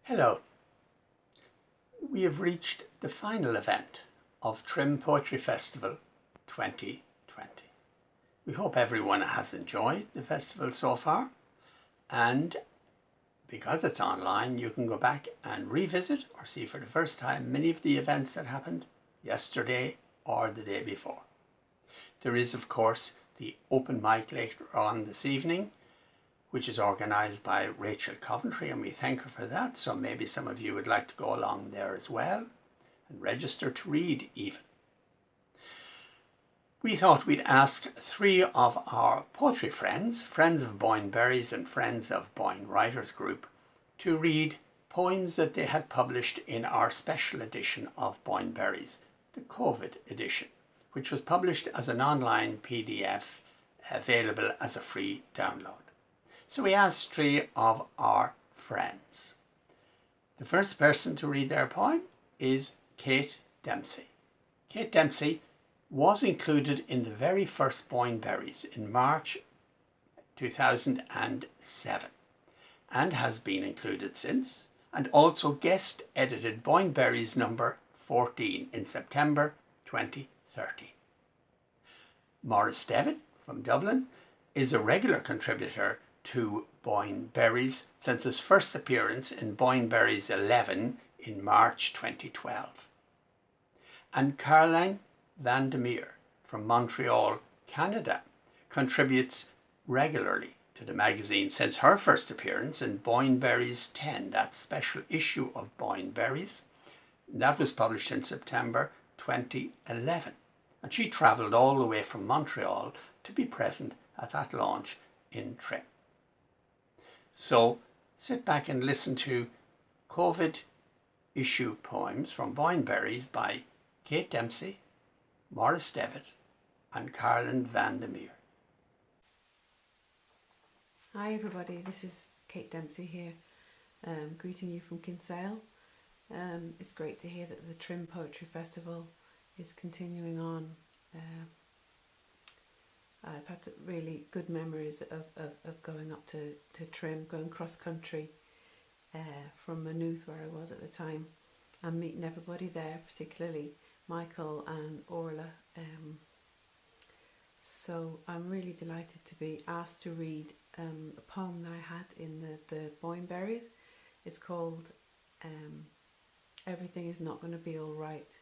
Hello. We have reached the final event of Trim Poetry Festival 2020. We hope everyone has enjoyed the festival so far, and because it's online, you can go back and revisit or see for the first time many of the events that happened yesterday or the day before. There is, of course, the open mic later on this evening, which is organised by Rachel Coventry, and we thank her for that. So maybe some of you would like to go along there as well and register to read even. We thought we'd ask three of our poetry friends of Boyne Berries and friends of Boyne Writers Group, to read poems that they had published in our special edition of Boyne Berries, the COVID edition, which was published as an online PDF available as a free download. So we asked three of our friends. The first person to read their poem is Kate Dempsey. Kate Dempsey was included in the very first Boyne Berries in March 2007 and has been included since, and also guest edited Boyne Berries number 14 in September 2013. Maurice Devitt from Dublin is a regular contributor to Boyne Berries since his first appearance in Boyne Berries 11 in March 2012. And Carolyne Meer from Montreal, Canada, contributes regularly to the magazine since her first appearance in Boyne Berries 10, that special issue of Boyne Berries. That was published in September 2011. And she travelled all the way from Montreal to be present at that launch in Trim. So sit back and listen to COVID issue poems from Boyne Berries by Kate Dempsey, Maurice Devitt and Carolyne Meer. Hi everybody, this is Kate Dempsey here, greeting you from Kinsale. It's great to hear that the Trim Poetry Festival is continuing on. I've had really good memories of going up to Trim, going cross country from Maynooth, where I was at the time, and meeting everybody there, particularly Michael and Orla. So I'm really delighted to be asked to read a poem that I had in the Boyne Berries. It's called Everything Is Not Going to Be All Right.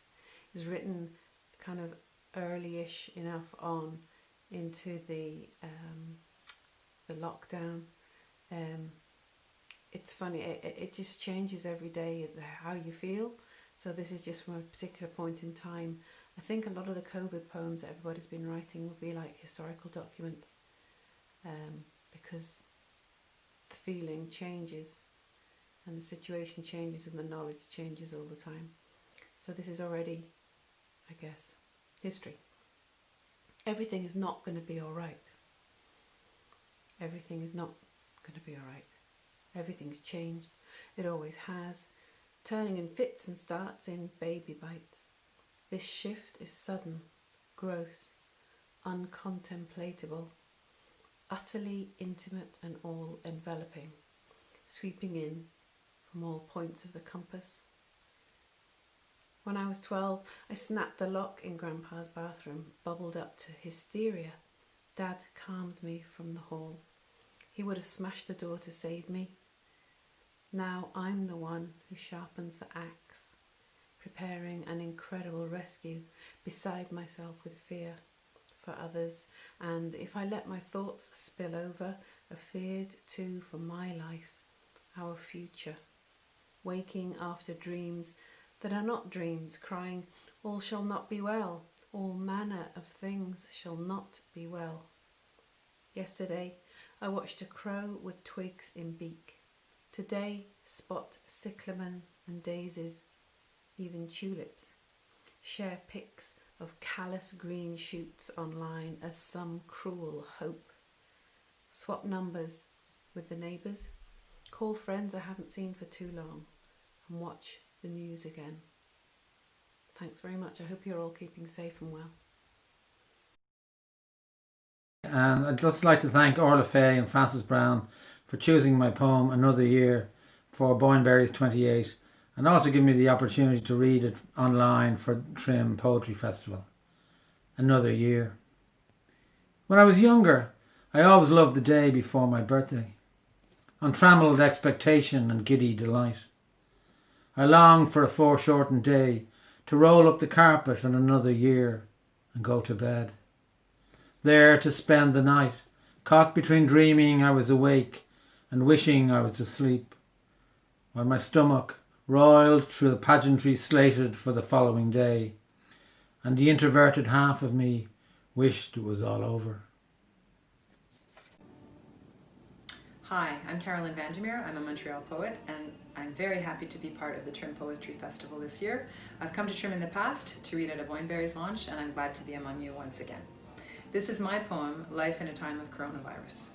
It's written kind of early-ish enough on into the lockdown. It's funny, it just changes every day how you feel. So this is just from a particular point in time. I think a lot of the COVID poems that everybody's been writing will be like historical documents, because the feeling changes and the situation changes and the knowledge changes all the time. So this is already, I guess, history. Everything is not going to be all right. Everything is not going to be all right. Everything's changed. It always has, turning in fits and starts in baby bites. This shift is sudden, gross, uncontemplatable, utterly intimate and all-enveloping, sweeping in from all points of the compass. When I was 12, I snapped the lock in Grandpa's bathroom, bubbled up to hysteria. Dad calmed me from the hall. He would have smashed the door to save me. Now I'm the one who sharpens the axe, preparing an incredible rescue, beside myself with fear for others, and if I let my thoughts spill over, afeared too for my life, our future, waking after dreams that are not dreams, crying, all shall not be well, all manner of things shall not be well. Yesterday I watched a crow with twigs in beak. Today spot cyclamen and daisies, even tulips. Share pics of callous green shoots online as some cruel hope. Swap numbers with the neighbours. Call friends I haven't seen for too long. And watch the news again. Thanks very much. I hope you're all keeping safe and well. And I'd just like to thank Orla Fay and Francis Brown for choosing my poem Another Year for Boyneberry's 28 and also give me the opportunity to read it online for Trim Poetry Festival. Another year. When I was younger, I always loved the day before my birthday. Untrammelled expectation and giddy delight. I longed for a foreshortened day to roll up the carpet on another year and go to bed. There to spend the night, caught between dreaming I was awake and wishing I was asleep, while my stomach roiled through the pageantry slated for the following day, and the introverted half of me wished it was all over. Hi, I'm Carolyne. I'm a Montreal poet, and I'm very happy to be part of the Trim Poetry Festival this year. I've come to Trim in the past to read at a Boyneberry's launch, and I'm glad to be among you once again. This is my poem, Life in a Time of Coronavirus.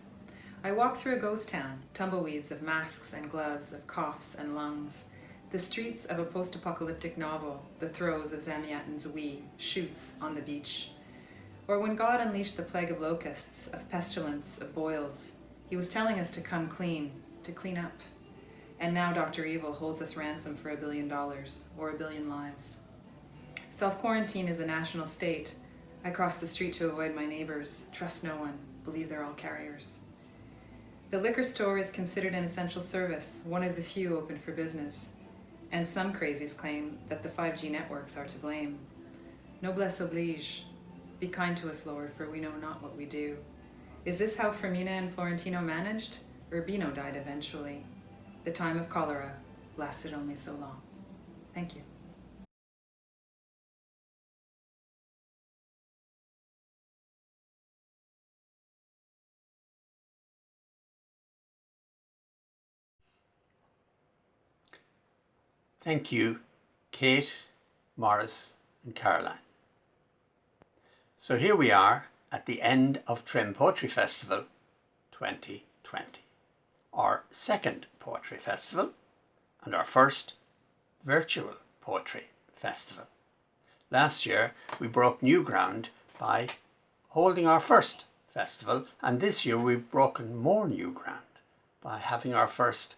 I walk through a ghost town, tumbleweeds of masks and gloves, of coughs and lungs, the streets of a post-apocalyptic novel, the throes of Zamiatin's wee, shoots on the beach. Or when God unleashed the plague of locusts, of pestilence, of boils, He was telling us to come clean, to clean up. And now Dr. Evil holds us ransom for $1 billion, or 1 billion lives. Self-quarantine is a national state. I cross the street to avoid my neighbors, trust no one, believe they're all carriers. The liquor store is considered an essential service, one of the few open for business. And some crazies claim that the 5G networks are to blame. Noblesse oblige. Be kind to us, Lord, for we know not what we do. Is this how Fermina and Florentino managed? Urbino died eventually. The time of cholera lasted only so long. Thank you. Thank you, Kate, Maurice and Carolyne. So here we are at the end of Trim Poetry Festival 2020, our second poetry festival and our first virtual poetry festival. Last year we broke new ground by holding our first festival, and this year we've broken more new ground by having our first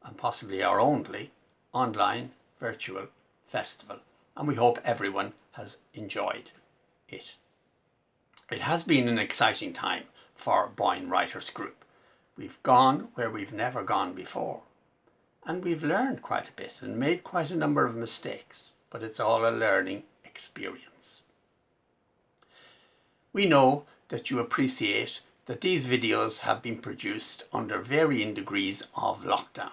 and possibly our only online virtual festival, and we hope everyone has enjoyed it. It has been an exciting time for Boyne Writers Group. We've gone where we've never gone before, and we've learned quite a bit and made quite a number of mistakes, but it's all a learning experience. We know that you appreciate that these videos have been produced under varying degrees of lockdown,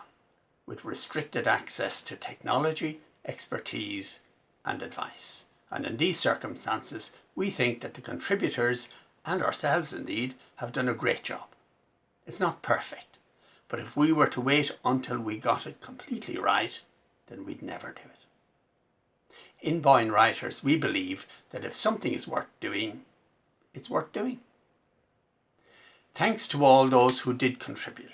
with restricted access to technology, expertise and advice. And in these circumstances, we think that the contributors, and ourselves indeed, have done a great job. It's not perfect, but if we were to wait until we got it completely right, then we'd never do it. In Boyne Writers, we believe that if something is worth doing, it's worth doing. Thanks to all those who did contribute,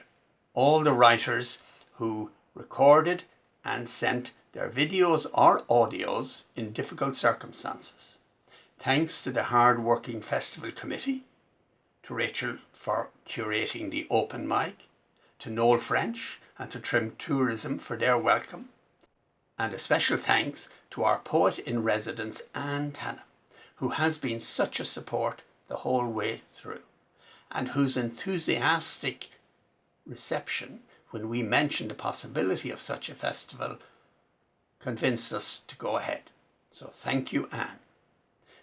all the writers who recorded and sent their videos or audios in difficult circumstances. Thanks to the hard-working festival committee, to Rachel for curating the open mic, to Noel French and to Trim Tourism for their welcome, and a special thanks to our poet in residence Anne Tanham, who has been such a support the whole way through, and whose enthusiastic reception when we mentioned the possibility of such a festival convinced us to go ahead. So thank you, Anne.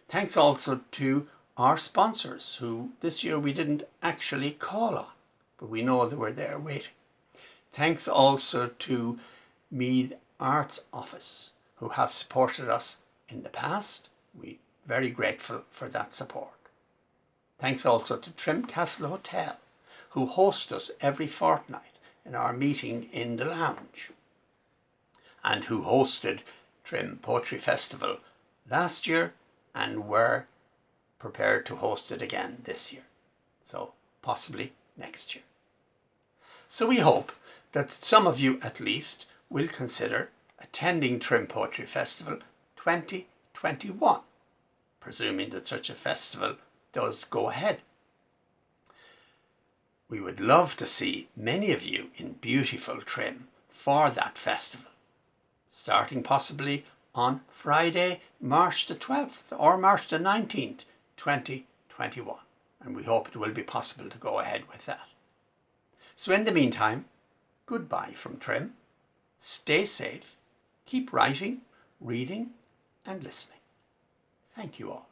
Thanks also to our sponsors, who this year we didn't actually call on, but we know they were there waiting. Thanks also to Meath Arts Office, who have supported us in the past. We're very grateful for that support. Thanks also to Trim Castle Hotel, who host us every fortnight in our meeting in the lounge, and who hosted Trim Poetry Festival last year and were prepared to host it again this year, so possibly next year. So we hope that some of you at least will consider attending Trim Poetry Festival 2021, presuming that such a festival does go ahead. We would love to see many of you in beautiful Trim for that festival, starting possibly on Friday, March the 12th or March the 19th, 2021. And we hope it will be possible to go ahead with that. So in the meantime, goodbye from Trim. Stay safe, keep writing, reading and listening. Thank you all.